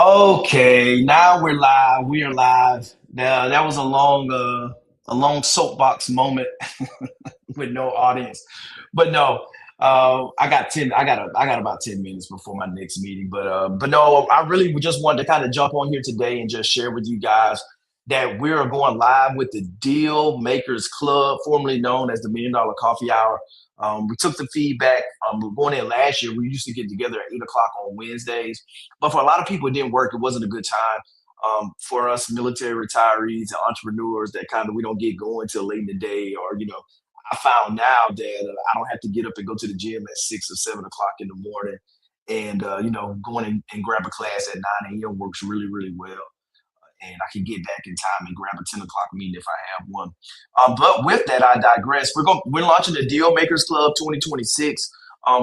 Okay, now we're live. We are live. Now that was a long soapbox moment with no audience, but no, I got 10. I got about 10 minutes before my next meeting. But no, I really just wanted to kind of jump on here today and just share with you guys that we are going live with the Deal Makers Club, formerly known as the $1 Million Coffee Hour. We took the feedback. Going in last year, we used to get together at 8 o'clock on Wednesdays, but for a lot of people, it didn't work. It wasn't a good time. For us military retirees and entrepreneurs that kind of we don't get going till late in the day, or I found now that I don't have to get up and go to the gym at 6 or 7 o'clock in the morning, and going and grab a class at 9 a.m. works really really well, and I can get back in time and grab a 10 o'clock meeting if I have one. But with that, I digress. We're launching the Deal Makers Club 2026.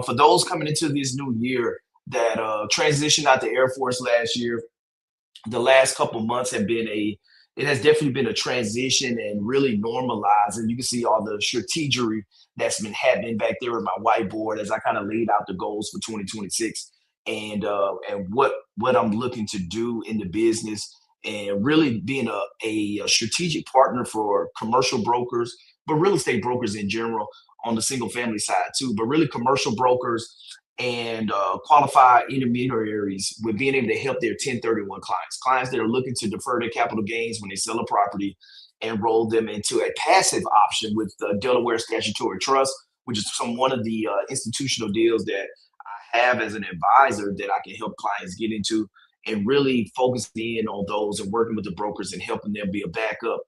For those coming into this new year that transitioned out the Air Force last year, the last couple months have been it has definitely been a transition and really normalized. And you can see all the strategery that's been happening back there with my whiteboard as I kind of laid out the goals for 2026 and what I'm looking to do in the business, and really being a strategic partner for commercial brokers, but real estate brokers in general on the single family side too, but really commercial brokers and qualified intermediaries with being able to help their 1031 clients that are looking to defer their capital gains when they sell a property and roll them into a passive option with the Delaware Statutory Trust, which is one of the institutional deals that I have as an advisor that I can help clients get into, and really focusing in on those and working with the brokers and helping them be a backup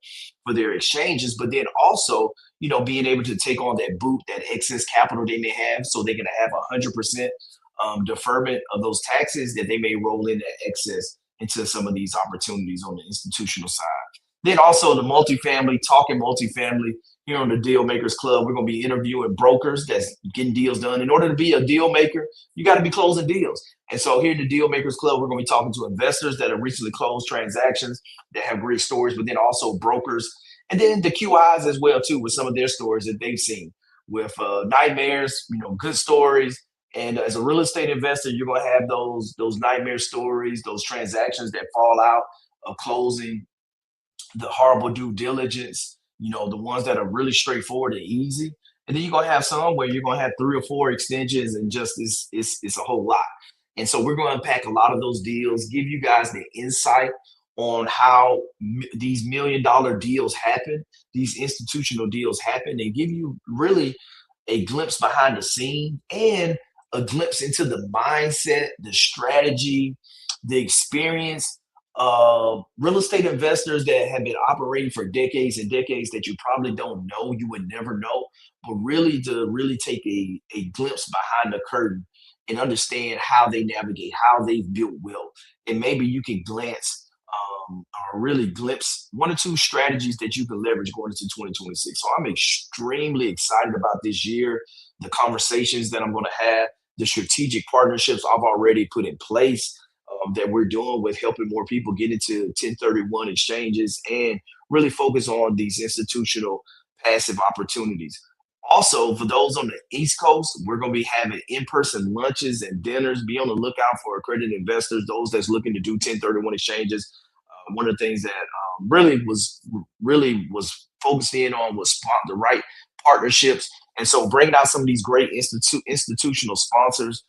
for their exchanges, but then also being able to take on that boot, that excess capital they may have, so they can have 100% deferment of those taxes that they may roll in that excess into some of these opportunities on the institutional side. Then also the multifamily, talking multifamily here on the Deal Makers Club. We're going to be interviewing brokers that's getting deals done. In order to be a deal maker, you got to be closing deals. And so here at the Deal Makers Club, we're going to be talking to investors that have recently closed transactions that have great stories, but then also brokers, and then the QIs as well too, with some of their stories that they've seen with nightmares, good stories. And as a real estate investor, you're going to have those nightmare stories, those transactions that fall out of closing, the horrible due diligence, the ones that are really straightforward and easy. And then you're gonna have some where you're gonna have 3 or 4 extensions and just it's a whole lot. And so we're gonna unpack a lot of those deals, give you guys the insight on how these $1 million deals happen, these institutional deals happen, and give you really a glimpse behind the scene and a glimpse into the mindset, the strategy, the experience of real estate investors that have been operating for decades and decades that you probably don't know, you would never know, but really to really take a glimpse behind the curtain and understand how they navigate, how they've built wealth. And maybe you can glance or really glimpse 1 or 2 strategies that you can leverage going into 2026. So I'm extremely excited about this year, the conversations that I'm going to have, the strategic partnerships I've already put in place, that we're doing with helping more people get into 1031 exchanges and really focus on these institutional passive opportunities. Also, for those on the East Coast, we're going to be having in-person lunches and dinners. Be on the lookout for accredited investors, those that's looking to do 1031 exchanges. One of the things that really was focused in on was the right partnerships, and so bringing out some of these great institutional sponsors,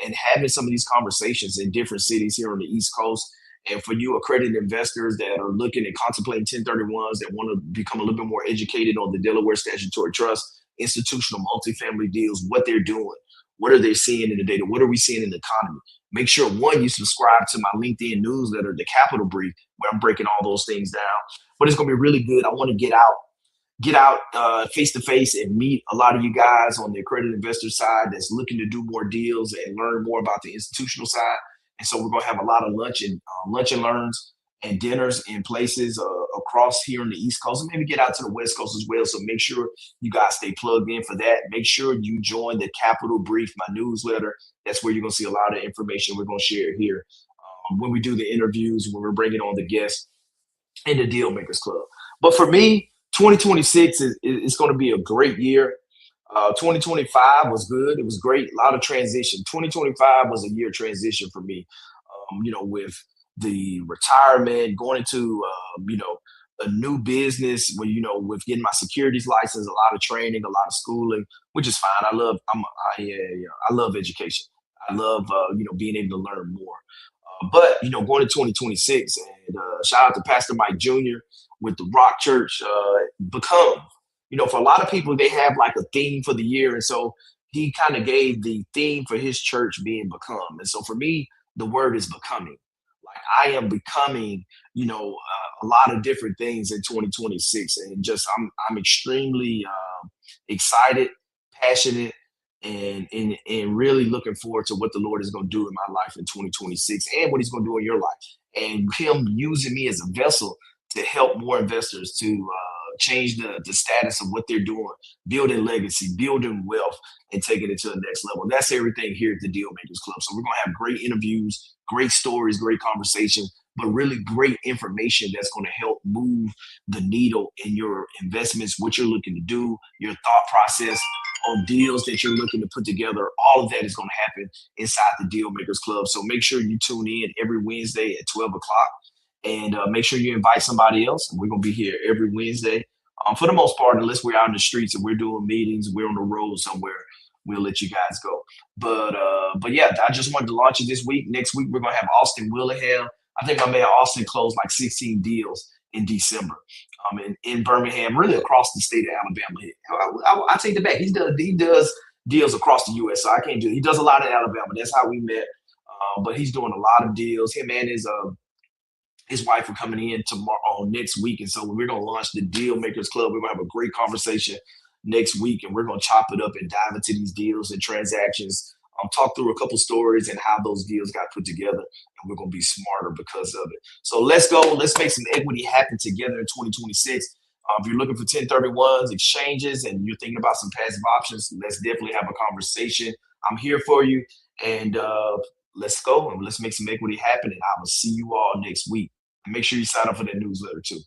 and having some of these conversations in different cities here on the East Coast. And for you accredited investors that are looking and contemplating 1031s, that want to become a little bit more educated on the Delaware Statutory Trust, institutional multifamily deals, what they're doing, what are they seeing in the data, what are we seeing in the economy. Make sure, one, you subscribe to my LinkedIn newsletter, The Capital Brief, where I'm breaking all those things down. But it's going to be really good. I want to get out face to face and meet a lot of you guys on the accredited investor side that's looking to do more deals and learn more about the institutional side. And so we're going to have a lot of lunch and learns and dinners in places across here on the East Coast, and maybe get out to the West Coast as well. So make sure you guys stay plugged in for that. Make sure you join the Capital Brief, my newsletter. That's where you're going to see a lot of information we're going to share here when we do the interviews, when we're bringing on the guests in the Deal Makers Club. But for me, 2026 is going to be a great year. 2025 was good. It was great. A lot of transition. 2025 was a year of transition for me. with the retirement, going into, a new business where, with getting my securities license, a lot of training, a lot of schooling, which is fine. Yeah, I love education. I love, being able to learn more. But going to 2026, and shout out to Pastor Mike Jr. with the Rock Church, become. For a lot of people, they have like a theme for the year, and so he kind of gave the theme for his church being become. And so for me, the word is becoming. Like I am becoming, a lot of different things in 2026, and just I'm extremely excited, passionate, and really looking forward to what the Lord is going to do in my life in 2026 and what He's going to do in your life, and Him using me as a vessel to help more investors to change the status of what they're doing, building legacy, building wealth, and taking it to the next level. That's everything here at the Deal Makers Club. So we're going to have great interviews, great stories, great conversation, but really great information that's going to help move the needle in your investments, what you're looking to do, your thought process on deals that you're looking to put together. All of that is going to happen inside the Deal Makers Club. So make sure you tune in every Wednesday at 12 o'clock, and make sure you invite somebody else. We're going to be here every Wednesday. For the most part, unless we're out in the streets and we're doing meetings, we're on the road somewhere, we'll let you guys go. But yeah, I just wanted to launch it this week. Next week, we're going to have Austin Willingham. I think my man Austin closed like 16 deals in December, in Birmingham, really across the state of Alabama. I take it back. He does deals across the U.S. So I can't do it. He does a lot in Alabama. That's how we met. But he's doing a lot of deals. Him and his wife are coming in tomorrow, next week. And so we're going to launch the Deal Makers Club. We're going to have a great conversation next week, and we're going to chop it up and dive into these deals and transactions, talk through a couple stories and how those deals got put together. And we're going to be smarter because of it. So let's go. Let's make some equity happen together in 2026. If you're looking for 1031s, exchanges, and you're thinking about some passive options, let's definitely have a conversation. I'm here for you. And let's go and let's make some equity happen. And I will see you all next week. And make sure you sign up for that newsletter too.